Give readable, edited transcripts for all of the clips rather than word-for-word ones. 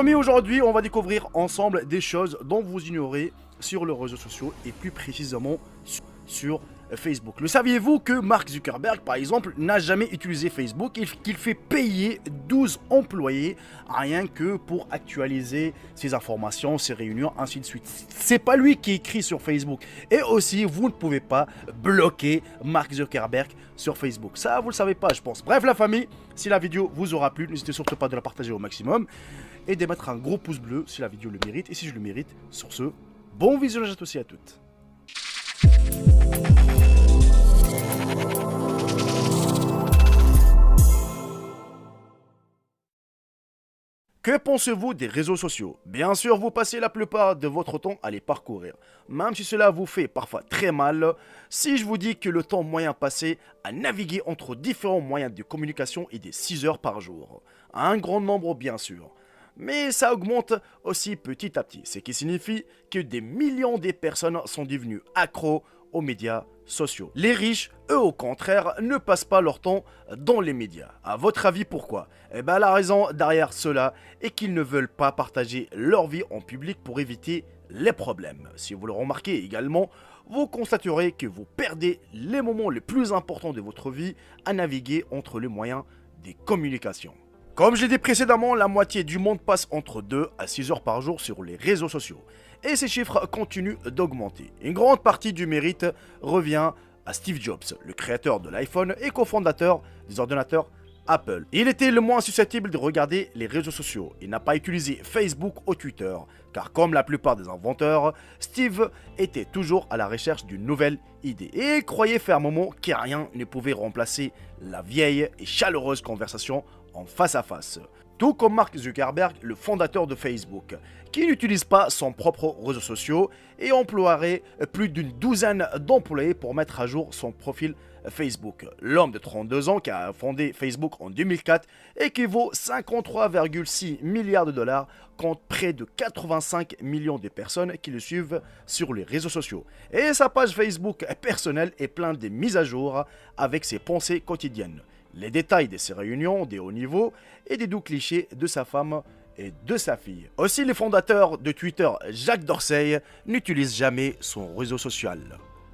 famille, aujourd'hui, on va découvrir ensemble des choses dont vous ignorez sur les réseaux sociaux et plus précisément sur Facebook. Le saviez-vous que Mark Zuckerberg, par exemple, n'a jamais utilisé Facebook et qu'il fait payer 12 employés rien que pour actualiser ses informations, ses réunions, ainsi de suite. C'est pas lui qui écrit sur Facebook. Et aussi, vous ne pouvez pas bloquer Mark Zuckerberg sur Facebook. Ça, vous le savez pas, je pense. Bref, la famille, si la vidéo vous aura plu, n'hésitez surtout pas de la partager au maximum et de mettre un gros pouce bleu si la vidéo le mérite et si je le mérite. Sur ce, bon visionnage à tous et à toutes. Que pensez-vous des réseaux sociaux? Bien sûr, vous passez la plupart de votre temps à les parcourir. Même si cela vous fait parfois très mal, si je vous dis que le temps moyen passé à naviguer entre différents moyens de communication est de 6 heures par jour. Un grand nombre bien sûr. Mais ça augmente aussi petit à petit, ce qui signifie que des millions de personnes sont devenues accros aux médias sociaux. Les riches, eux au contraire, ne passent pas leur temps dans les médias. À votre avis, pourquoi? Eh bien, la raison derrière cela est qu'ils ne veulent pas partager leur vie en public pour éviter les problèmes. Si vous le remarquez également, vous constaterez que vous perdez les moments les plus importants de votre vie à naviguer entre les moyens de communication. Comme j'ai dit précédemment, la moitié du monde passe entre 2 à 6 heures par jour sur les réseaux sociaux. Et ces chiffres continuent d'augmenter. Une grande partie du mérite revient à Steve Jobs, le créateur de l'iPhone et cofondateur des ordinateurs Apple. Il était le moins susceptible de regarder les réseaux sociaux. Il n'a pas utilisé Facebook ou Twitter, car comme la plupart des inventeurs, Steve était toujours à la recherche d'une nouvelle idée. Et il croyait fermement que rien ne pouvait remplacer la vieille et chaleureuse conversation en face à face. Tout comme Mark Zuckerberg, le fondateur de Facebook, qui n'utilise pas son propre réseau social et emploierait plus d'une douzaine d'employés pour mettre à jour son profil Facebook. L'homme de 32 ans qui a fondé Facebook en 2004 équivaut 53,6 milliards de dollars contre près de 85 millions de personnes qui le suivent sur les réseaux sociaux. Et sa page Facebook personnelle est pleine de mises à jour avec ses pensées quotidiennes. Les détails de ses réunions, des hauts niveaux et des doux clichés de sa femme et de sa fille. Aussi, le fondateur de Twitter, Jack Dorsey, n'utilise jamais son réseau social.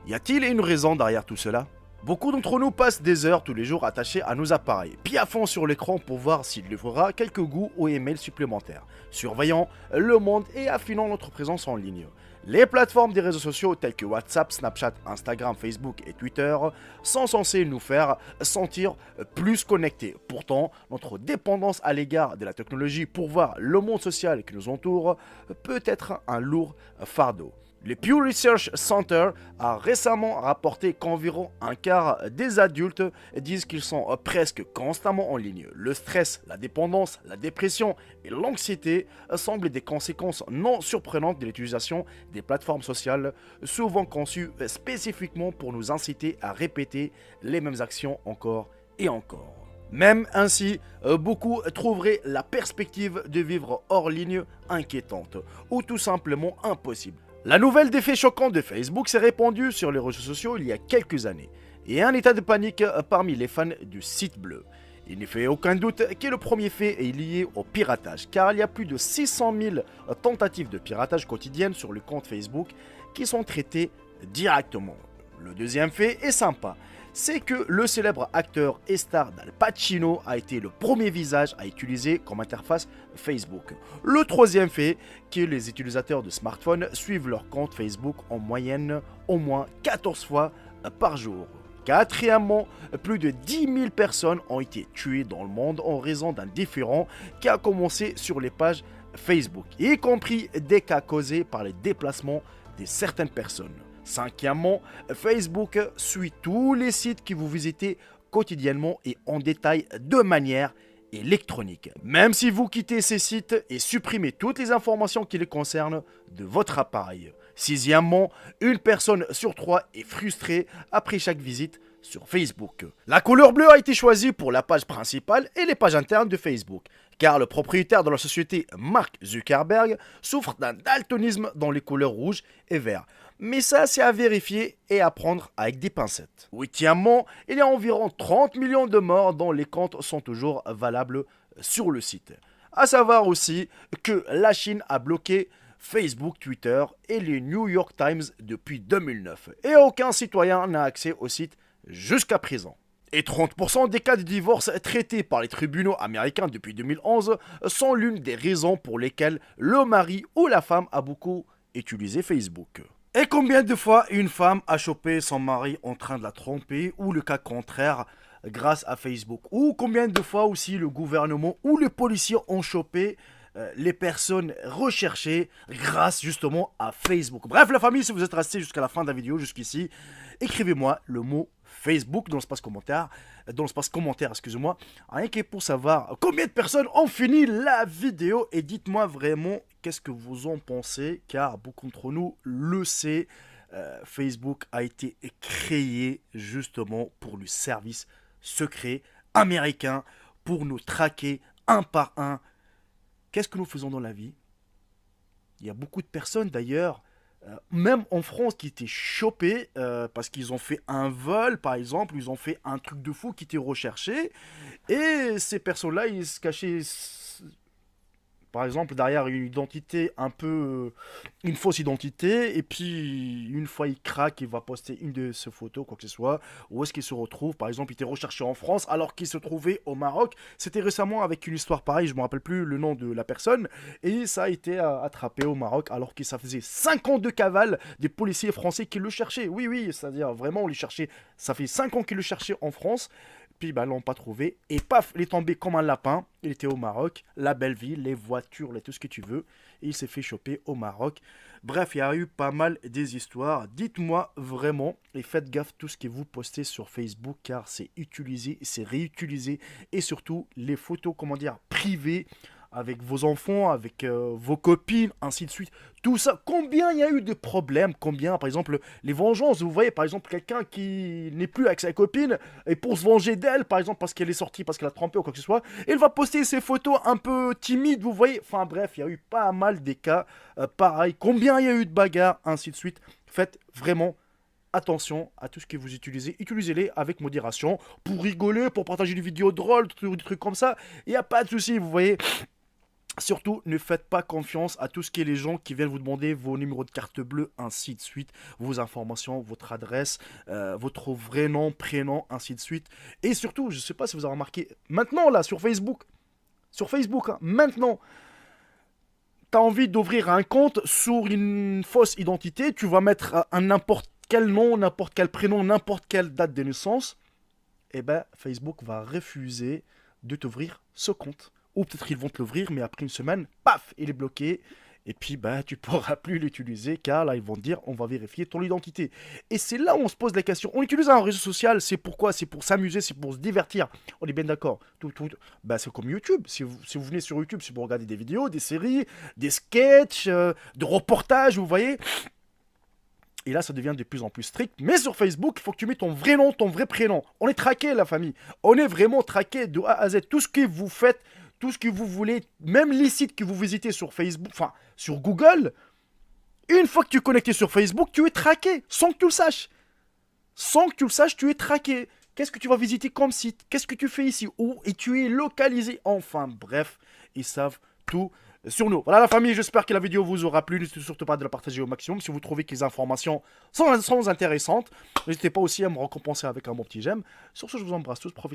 Y a-t-il une raison derrière tout cela? Beaucoup d'entre nous passent des heures tous les jours attachés à nos appareils, piaffant sur l'écran pour voir s'il livrera quelques goûts ou emails supplémentaires, surveillant le monde et affinant notre présence en ligne. Les plateformes des réseaux sociaux telles que WhatsApp, Snapchat, Instagram, Facebook et Twitter sont censées nous faire sentir plus connectés. Pourtant, notre dépendance à l'égard de la technologie pour voir le monde social qui nous entoure peut être un lourd fardeau. Le Pew Research Center a récemment rapporté qu'environ un quart des adultes disent qu'ils sont presque constamment en ligne. Le stress, la dépendance, la dépression et l'anxiété semblent des conséquences non surprenantes de l'utilisation des plateformes sociales, souvent conçues spécifiquement pour nous inciter à répéter les mêmes actions encore et encore. Même ainsi, beaucoup trouveraient la perspective de vivre hors ligne inquiétante ou tout simplement impossible. La nouvelle d'effet choquant de Facebook s'est répandue sur les réseaux sociaux il y a quelques années, et un état de panique parmi les fans du site bleu. Il ne fait aucun doute que le premier fait est lié au piratage, car il y a plus de 600 000 tentatives de piratage quotidiennes sur le compte Facebook qui sont traitées directement. Le deuxième fait est sympa, c'est que le célèbre acteur et star d'Al Pacino a été le premier visage à utiliser comme interface Facebook. Le troisième fait, que les utilisateurs de smartphones suivent leur compte Facebook en moyenne au moins 14 fois par jour. Quatrièmement, plus de 10 000 personnes ont été tuées dans le monde en raison d'un différend qui a commencé sur les pages Facebook, y compris des cas causés par les déplacements de certaines personnes. Cinquièmement, Facebook suit tous les sites que vous visitez quotidiennement et en détail de manière électronique. Même si vous quittez ces sites et supprimez toutes les informations qui les concernent de votre appareil. Sixièmement, une personne sur 3 est frustrée après chaque visite sur Facebook. La couleur bleue a été choisie pour la page principale et les pages internes de Facebook, car le propriétaire de la société, Mark Zuckerberg, souffre d'un daltonisme dans les couleurs rouge et vert. Mais ça, c'est à vérifier et à prendre avec des pincettes. Huitièmement, il y a environ 30 millions de morts dont les comptes sont toujours valables sur le site. À savoir aussi que la Chine a bloqué Facebook, Twitter et les New York Times depuis 2009. Et aucun citoyen n'a accès au site jusqu'à présent. Et 30% des cas de divorce traités par les tribunaux américains depuis 2011 sont l'une des raisons pour lesquelles le mari ou la femme a beaucoup utilisé Facebook. Et combien de fois une femme a chopé son mari en train de la tromper ou le cas contraire grâce à Facebook? Ou combien de fois aussi le gouvernement ou les policiers ont chopé les personnes recherchées grâce justement à Facebook. Bref, la famille, si vous êtes resté jusqu'à la fin de la vidéo, jusqu'ici, écrivez-moi le mot Facebook dans l'espace commentaire, excusez-moi, rien que pour savoir combien de personnes ont fini la vidéo et dites-moi vraiment qu'est-ce que vous en pensez, car beaucoup d'entre nous le sait, Facebook a été créé justement pour le service secret américain, pour nous traquer un par un. Qu'est-ce que nous faisons dans la vie? Il y a beaucoup de personnes d'ailleurs, même en France, qui étaient chopées parce qu'ils ont fait un vol, par exemple, ils ont fait un truc de fou qui était recherché. Et ces personnes-là, ils se cachaient, par exemple, derrière une identité un peu... une fausse identité, et puis une fois il craque, il va poster une de ses photos, quoi que ce soit, où est-ce qu'il se retrouve, par exemple, il était recherché en France, alors qu'il se trouvait au Maroc. C'était récemment avec une histoire pareille, je ne me rappelle plus le nom de la personne, et ça a été attrapé au Maroc, alors que ça faisait 5 ans de cavale des policiers français qui le cherchaient. Oui, oui, c'est-à-dire vraiment, on les cherchait, ça fait 5 ans qu'ils le cherchaient en France, puis bah, ils l'ont pas trouvé, et paf, il est tombé comme un lapin. Il était au Maroc, la belle vie, les voitures, tout ce que tu veux, et il s'est fait choper au Maroc. Bref, il y a eu pas mal des histoires. Dites-moi vraiment, et faites gaffe tout ce que vous postez sur Facebook, car c'est utilisé, c'est réutilisé, et surtout les photos, comment dire, privées, avec vos enfants, avec vos copines, ainsi de suite. Tout ça, combien il y a eu de problèmes? Combien, par exemple, les vengeances, vous voyez, par exemple, quelqu'un qui n'est plus avec sa copine, et pour se venger d'elle, par exemple, parce qu'elle est sortie, parce qu'elle a trompé ou quoi que ce soit, il va poster ses photos un peu timides, vous voyez. Enfin bref, il y a eu pas mal des cas pareils. Combien il y a eu de bagarres, ainsi de suite. Faites vraiment attention à tout ce que vous utilisez. Utilisez-les avec modération, pour rigoler, pour partager des vidéos drôles, des trucs comme ça. Il n'y a pas de souci, vous voyez. Surtout, ne faites pas confiance à tout ce qui est les gens qui viennent vous demander vos numéros de carte bleue, ainsi de suite, vos informations, votre adresse, votre vrai nom, prénom, ainsi de suite. Et surtout, je ne sais pas si vous avez remarqué, maintenant là, sur Facebook, hein, maintenant, tu as envie d'ouvrir un compte sur une fausse identité, tu vas mettre un n'importe quel nom, n'importe quel prénom, n'importe quelle date de naissance, et ben Facebook va refuser de t'ouvrir ce compte. Ou peut-être ils vont te l'ouvrir, mais après une semaine, paf, il est bloqué. Et puis, bah, tu ne pourras plus l'utiliser, car là, ils vont te dire, on va vérifier ton identité. Et c'est là où on se pose la question. On utilise un réseau social, c'est pourquoi? C'est pour s'amuser, c'est pour se divertir. On est bien d'accord. Bah, c'est comme YouTube. Si vous venez sur YouTube, c'est pour regarder des vidéos, des séries, des sketchs, des reportages, vous voyez. Et là, ça devient de plus en plus strict. Mais sur Facebook, il faut que tu mettes ton vrai nom, ton vrai prénom. On est traqué, la famille. On est vraiment traqué de A à Z. Tout ce que vous faites, tout ce que vous voulez, même les sites que vous visitez sur Facebook, enfin, sur Google, une fois que tu es connecté sur Facebook, tu es traqué, sans que tu le saches. Sans que tu le saches, tu es traqué. Qu'est-ce que tu vas visiter comme site? Qu'est-ce que tu fais ici? Où? Et tu es localisé. Enfin, bref, ils savent tout sur nous. Voilà la famille, j'espère que la vidéo vous aura plu. N'hésitez surtout pas de la partager au maximum. Si vous trouvez que les informations sont intéressantes, n'hésitez pas aussi à me récompenser avec un bon petit j'aime. Sur ce, je vous embrasse tous. Profitez.